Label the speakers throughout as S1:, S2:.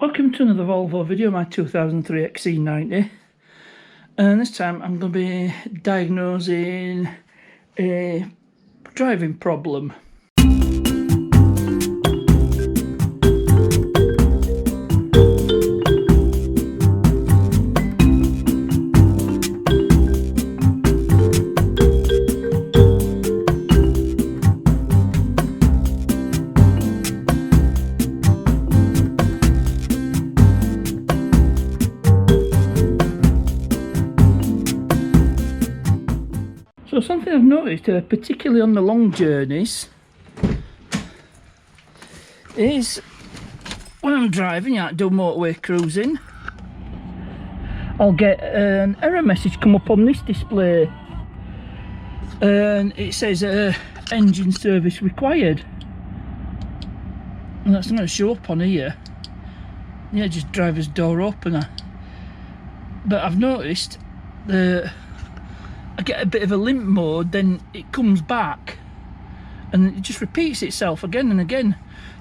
S1: Welcome to another Volvo video, my 2003 XC90, and this time I'm going to be diagnosing a driving problem. So something I've noticed, particularly on the long journeys, is when I'm driving, I do motorway cruising, I'll get an error message come up on this display, and it says engine service required, and that's not going to show up on here. Yeah, just driver's door opener. But I've noticed that I get a bit of a limp mode, then it comes back and it just repeats itself again and again.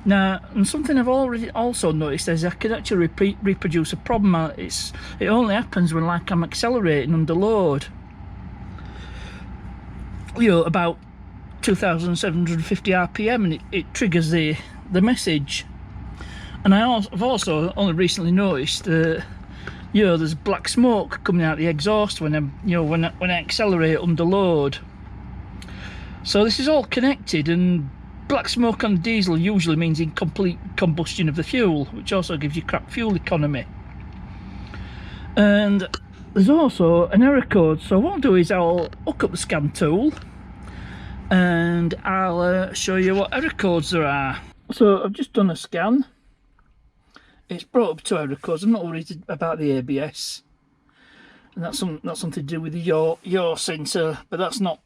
S1: Now, and something I've already also noticed is I can actually reproduce a problem. It only happens when, like, I'm accelerating under load, you know, about 2,750 RPM, and it triggers the message. And I've also only recently noticed that, you know, there's black smoke coming out the exhaust when when I accelerate under load. So this is all connected, and black smoke on diesel usually means incomplete combustion of the fuel, which also gives you crap fuel economy. And there's also an error code. So what I'll do is I'll hook up the scan tool and I'll show you what error codes there are. So I've just done a scan. It's brought up 2 error codes. I'm not worried about the ABS, and that's something to do with the yaw sensor, but that's not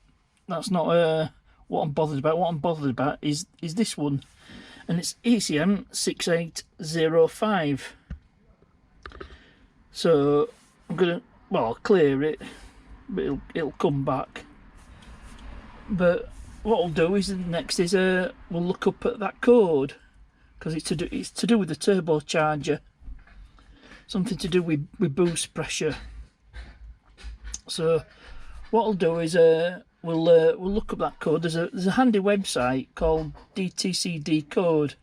S1: what I'm bothered about. What I'm bothered about is this one, and it's ECM 6805. So I'm gonna, well, I'll clear it, but it'll come back. But what I'll do is next is we'll look up at that code, because it's to do with the turbocharger, something to do with boost pressure. So what I'll do is we'll look up that code. There's a handy website called DTCD code,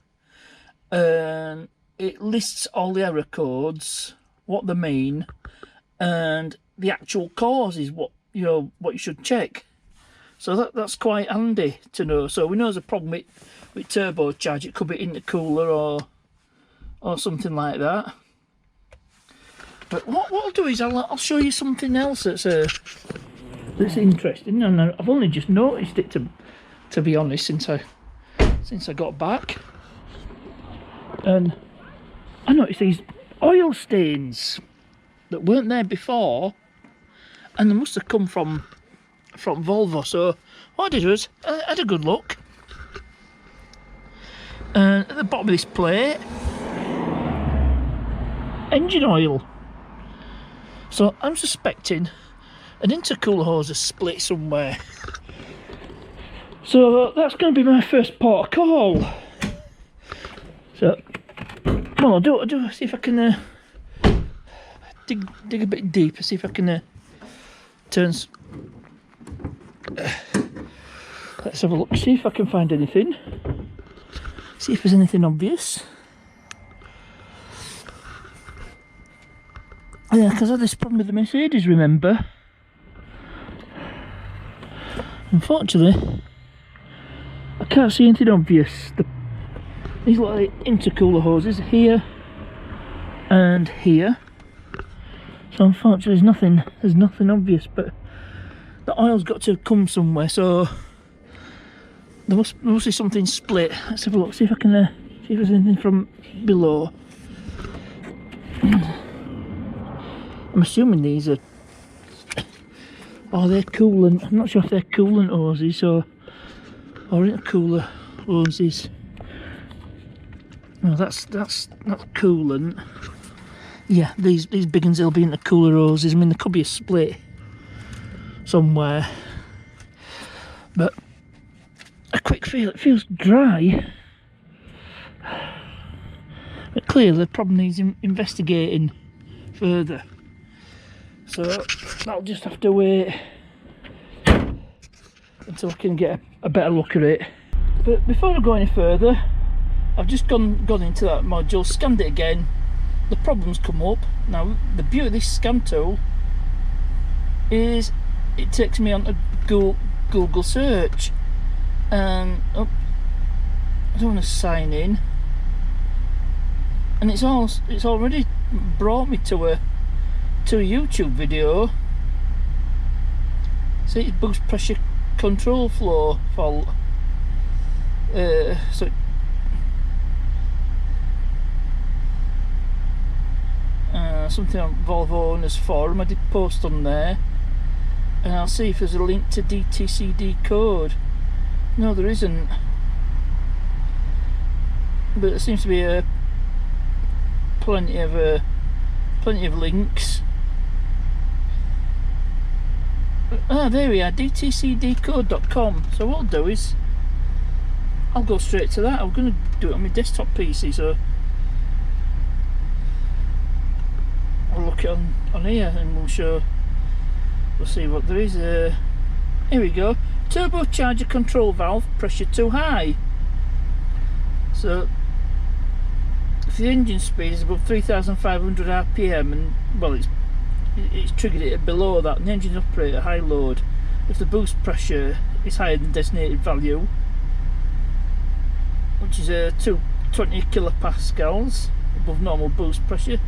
S1: and it lists all the error codes, what they mean, and the actual cause is what you should check. So that's quite handy to know. So we know there's a problem with turbocharge. It could be intercooler or something like that. But what I'll do is I'll show you something else that's interesting, and I've only just noticed it, to be honest, since I got back. And I noticed these oil stains that weren't there before, and they must have come from Volvo. So what I did was I had a good look, and at the bottom of this plate, engine oil. So I'm suspecting an intercooler hose has split somewhere. So that's going to be my first port of call. So, well, I'll do see if I can dig a bit deeper, see if I can turn. Let's have a look, see if I can find anything. See if there's anything obvious. Yeah, because I had this problem with the Mercedes, remember? Unfortunately, I can't see anything obvious. These look like intercooler hoses here and here. So unfortunately there's nothing obvious, but the oil's got to come somewhere, so there must be something split. Let's have a look, see if I can see if there's anything from below. I'm assuming these are, they're coolant. I'm not sure if they're coolant hoses or intercooler hoses. No, that's not coolant. Yeah, these big ones will be intercooler hoses. I mean, there could be a split somewhere, but a quick feel, it feels dry. clearly the problem needs investigating further. So I'll just have to wait until I can get a better look at it. But before I go any further, I've just gone into that module, scanned it again. The problem's come up. Now the beauty of this scan tool is it takes me on to Google search, and I don't want to sign in, and it's already brought me to a YouTube video. See, it boost pressure control flow fault. So something on Volvo owners forum. I did post on there, and I'll see if there's a link to DTCD code. No, there isn't, but there seems to be plenty of links. There we are, dtcdcode.com. So what I'll do is I'll go straight to that. I'm going to do it on my desktop PC, so I'll look it on here, and we'll see what there is. Here we go. Turbocharger control valve pressure too high. So if the engine speed is above 3,500 RPM, and well, it's triggered it below that, and the engine operates at high load. If the boost pressure is higher than designated value, which is 220 kilopascals above normal boost pressure,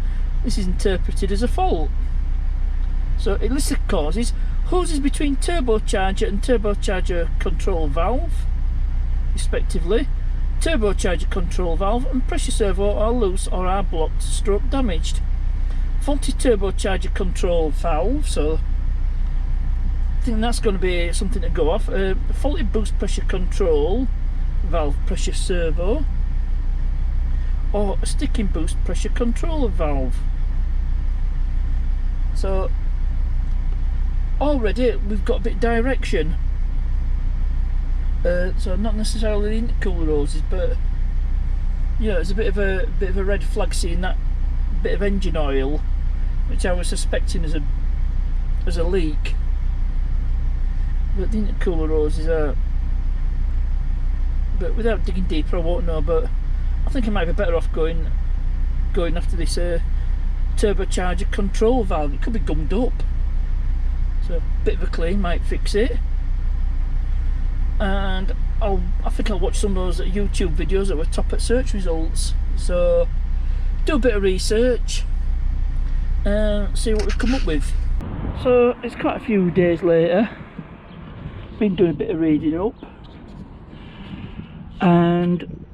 S1: this is interpreted as a fault. So it lists the causes: hoses between turbocharger and turbocharger control valve respectively, turbocharger control valve and pressure servo are loose or are blocked, stroke damaged. Faulty turbocharger control valve, so I think that's going to be something to go off. Faulty boost pressure control valve pressure servo, or a sticking boost pressure control valve. So already we've got a bit of direction. So not necessarily the intercooler hoses, but you know, it's a bit of a red flag seeing that bit of engine oil, which I was suspecting as a leak. But the intercooler hoses are, but without digging deeper I won't know. But I think I might be better off going after this turbocharger control valve. It could be gummed up, so a bit of a clean might fix it. And I think I'll watch some of those YouTube videos that were top at search results. So do a bit of research and see what we've come up with. So it's quite a few days later. Been doing a bit of reading up, and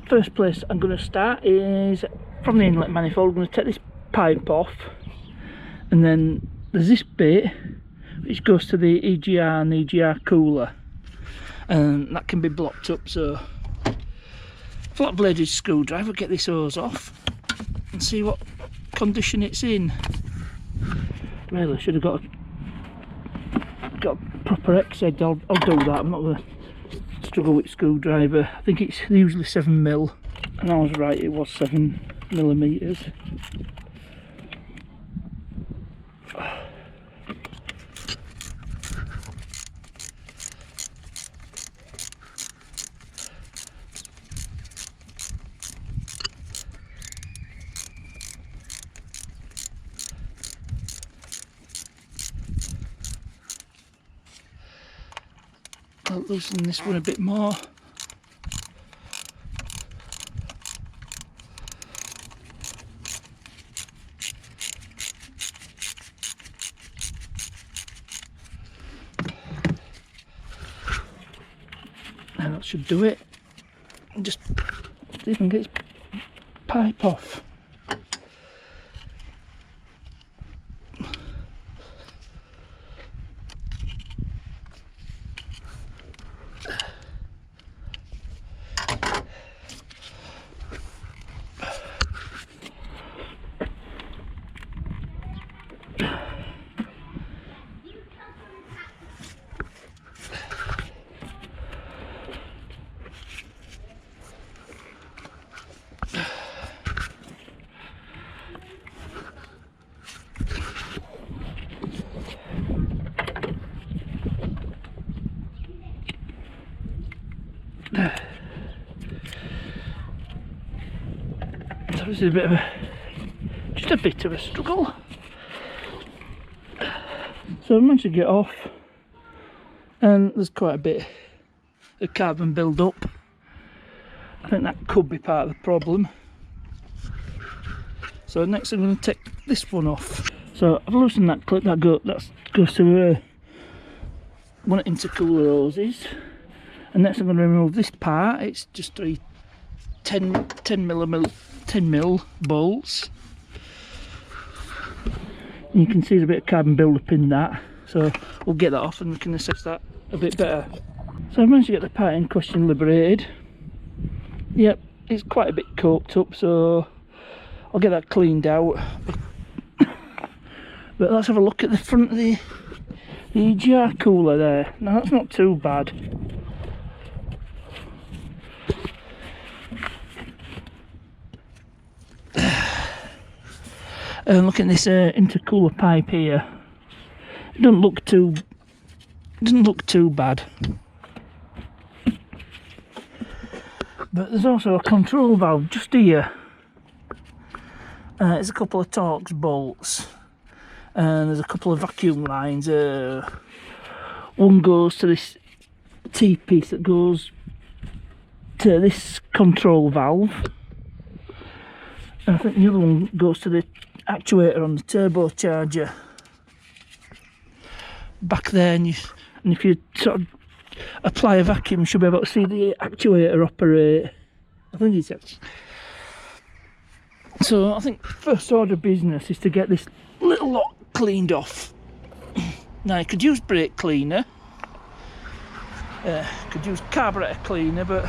S1: first place I'm going to start is from the inlet manifold. I'm going to take this pipe off, and then there's this bit which goes to the EGR and EGR cooler, and that can be blocked up. So flat bladed screwdriver, get this hose off and see what condition it's in. Really should have got a proper X head. I'll do that. I'm not going to struggle with screwdriver. I think it's usually 7mm, and I was right, it was 7mm. I'll loosen this one a bit more. And that should do it. Just see if I can get this pipe off. This is just a bit of a struggle. So I managed to get off, and there's quite a bit of carbon build up. I think that could be part of the problem. So next I'm going to take this one off. So I've loosened that clip that goes to one of the intercooler hoses, and next I'm going to remove this part. It's just 10 mil bolts. And you can see there's a bit of carbon build up in that, so we'll get that off and we can assess that a bit better. So I've managed to get the part in question liberated. Yep, it's quite a bit coked up, so I'll get that cleaned out. But let's have a look at the front of the EGR cooler there. Now that's not too bad. Look at this intercooler pipe here. It doesn't look too bad. But there's also a control valve just here. There's a couple of Torx bolts, and there's a couple of vacuum lines. One goes to this T-piece that goes to this control valve, and I think the other one goes to the actuator on the turbocharger back there, and if you sort of apply a vacuum you should be able to see the actuator operate. I think it's actually. So I think first order of business is to get this little lot cleaned off. Now you could use brake cleaner, could use carburetor cleaner, but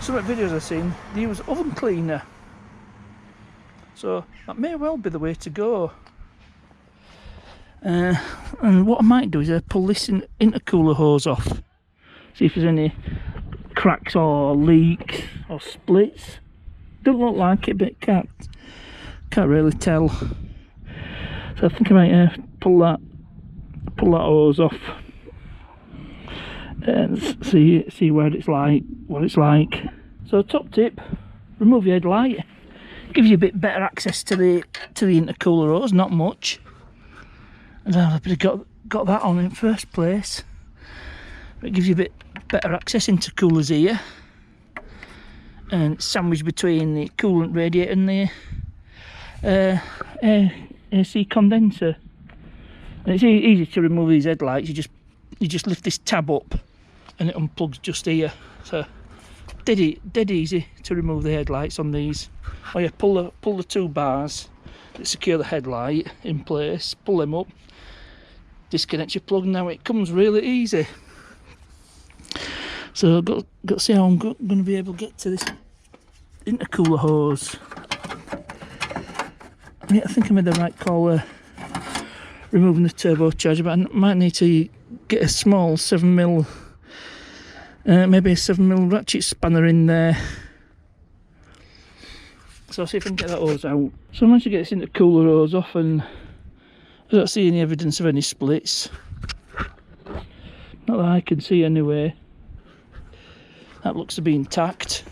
S1: some of the videos I've seen they use oven cleaner. So that may well be the way to go. And what I might do is pull this intercooler hose off, see if there's any cracks or leaks or splits. Don't look like it, but can't really tell. So I think I might pull that hose off and see what it's like. So top tip: remove your headlight. Gives you a bit better access to the intercooler hose, not much. And I've got that on in first place. But it gives you a bit better access into coolers here, and it's sandwiched between the coolant radiator and the AC condenser. And it's easy to remove these headlights. You just lift this tab up, and it unplugs just here. So dead easy to remove the headlights on these. Oh yeah, pull the two bars that secure the headlight in place, pull them up, disconnect your plug. Now it comes really easy. So I've got to see how I'm going to be able to get to this intercooler hose. Yeah, I think I made the right call removing the turbocharger, but I might need to get a small 7mm, maybe a 7mm ratchet spanner in there. So I'll see if I can get that hose out. So I managed to get this intercooler hose off, and I don't see any evidence of any splits. Not that I can see anyway. That looks to be intact.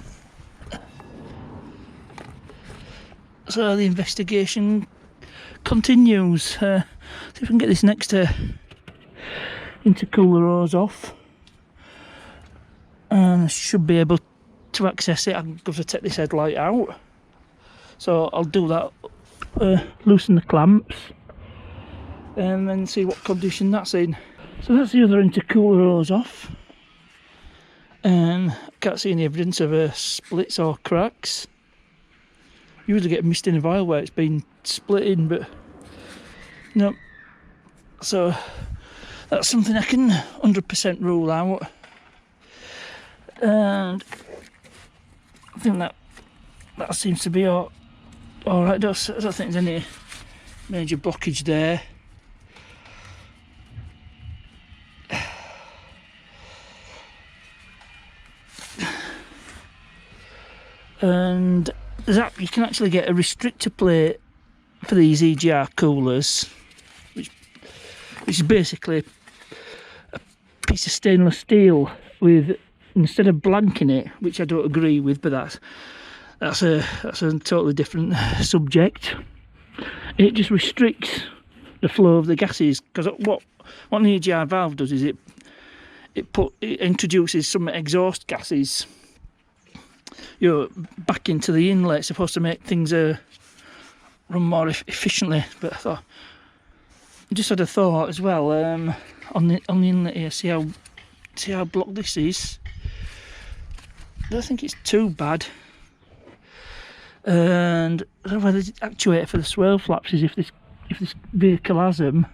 S1: So the investigation continues. See if I can get this next intercooler hose off, and I should be able to access it. I'm going to take this headlight out, so I'll do that, loosen the clamps, and then see what condition that's in. So that's the other intercooler hose off, and I can't see any evidence of splits or cracks. You usually get mist in a vial where it's been splitting, but no. So that's something I can 100% rule out, and I think that seems to be all right. I don't think there's any major blockage there. And you can actually get a restrictor plate for these EGR coolers, which is basically a piece of stainless steel with, instead of blanking it, which I don't agree with, but that's a totally different subject. It just restricts the flow of the gases, because what an EGR valve does is it introduces some exhaust gases, you know, back into the inlet. It's supposed to make things run more efficiently. But I thought, I just had a thought as well, on the inlet here. See how blocked this is. I don't think it's too bad. And I don't know whether the actuator for the swirl flaps is if this vehicle has them.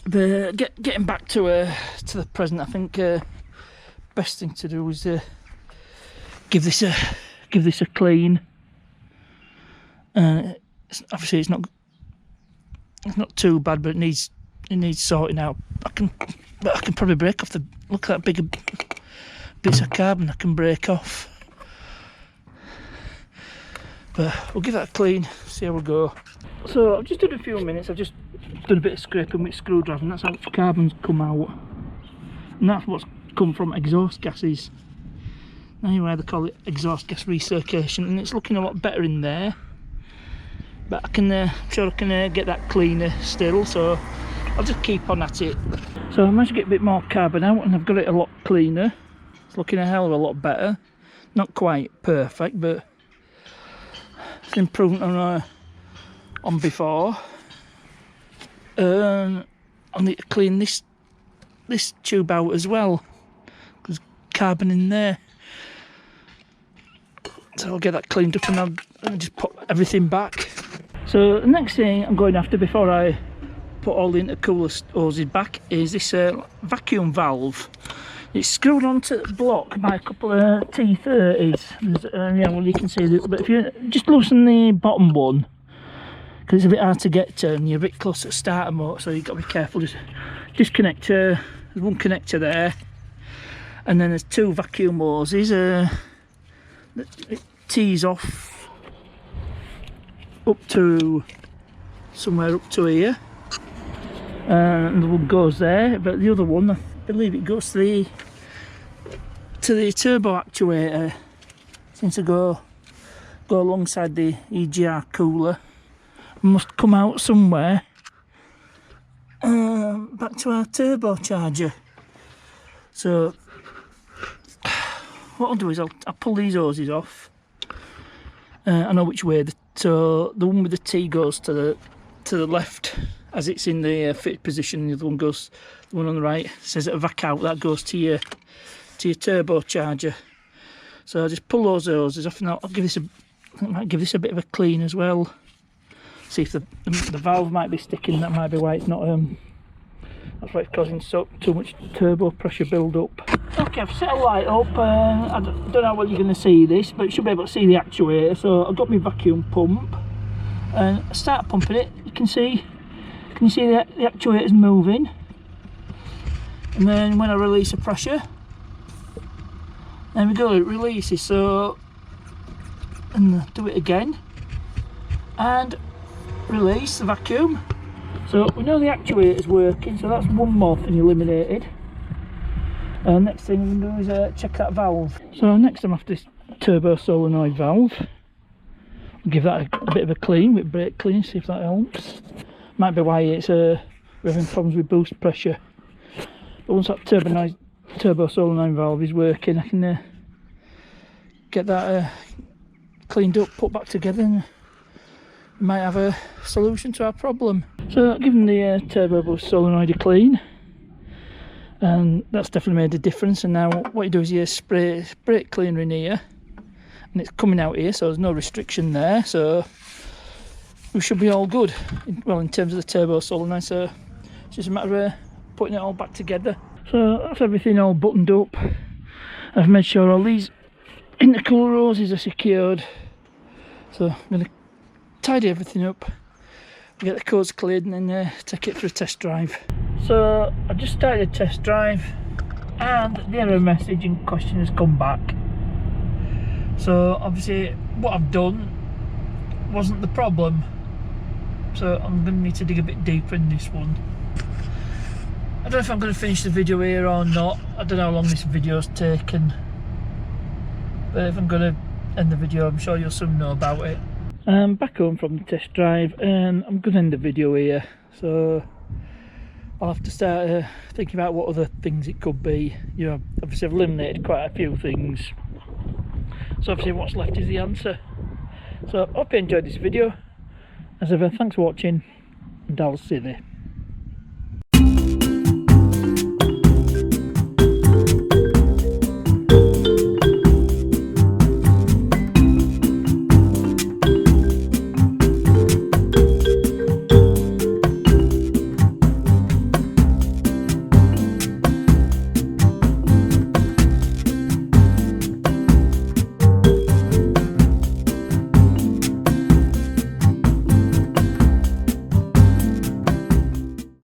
S1: But getting back to the present, I think best thing to do is give this a clean. Obviously it's not too bad, but it needs sorting out. I can probably break off look at that big bits of carbon I can break off. But we'll give that a clean, see how we go. So I've just done a few minutes. I've just done a bit of scraping with a screwdriver, and that's how carbon's come out, and that's what's come from exhaust gases. Anyway, they call it exhaust gas recirculation, and it's looking a lot better in there. But I'm sure I can get that cleaner still, so I'll just keep on at it. So I managed to get a bit more carbon out, and I've got it a lot cleaner. It's looking a hell of a lot better. Not quite perfect, but it's an improvement on before. I need to clean this tube out as well. There's carbon in there. So I'll get that cleaned up, and I'll just put everything back. So the next thing I'm going after before I put all the intercooler hoses back is this vacuum valve. It's screwed onto the block by a couple of T30s. Yeah, well, you can see that, but if you just loosen the bottom one, because it's a bit hard to get to and you're a bit close to the starter motor, so you've got to be careful. Just disconnect. There's one connector there, and then there's two vacuum hoses. It tees off up to somewhere up to here, and the one goes there. But the other one, I believe it goes to the turbo actuator. Seems to go alongside the EGR cooler. Must come out somewhere back to our turbocharger. So what I'll do is I'll pull these hoses off. I know which way. So the one with the T goes to the left as it's in the fitted position. The other one goes, the one on the right says a vac out, that goes to your turbocharger. So I'll just pull those hoses off, and I might give this a bit of a clean as well. See if the valve might be sticking. That might be why it's not. That's why it's causing too much turbo pressure build up. Okay, I've set a light up. I don't know how well you're going to see this, but you should be able to see the actuator. So I've got my vacuum pump, and I start pumping it. You can see. Can you see the actuator's moving? And then when I release the pressure, there we go. It releases. So, and do it again, and release the vacuum. So we know the actuator is working, so that's one more thing eliminated. Next thing I'm going to do is check that valve. So next I'm after this turbo solenoid valve. I'll give that a bit of a clean with brake clean, see if that helps. Might be why it's we're having problems with boost pressure. But once that turbo solenoid valve is working, I can get that cleaned up, put back together, and we might have a solution to our problem. So given the turbo boost solenoid a clean, and that's definitely made a difference. And now what you do is you spray brake cleaner in here, and it's coming out here, so there's no restriction there, so we should be all good. Well, in terms of the turbo solenoid, so it's just a matter of putting it all back together. So that's everything all buttoned up. I've made sure all these intercooler hoses are secured, so I'm going to tidy everything up, get the codes cleared, and then take it for a test drive. So I just started a test drive, and the error message in question has come back. So obviously what I've done wasn't the problem, so I'm going to need to dig a bit deeper in this one. I don't know if I'm going to finish the video here or not. I don't know how long this video's taken, but if I'm going to end the video, I'm sure you'll soon know about it. I'm back home from the test drive and I'm going to end the video here, so I'll have to start thinking about what other things it could be. You know, obviously I've eliminated quite a few things, so obviously what's left is the answer. So I hope you enjoyed this video. As ever, thanks for watching, and I'll see you there.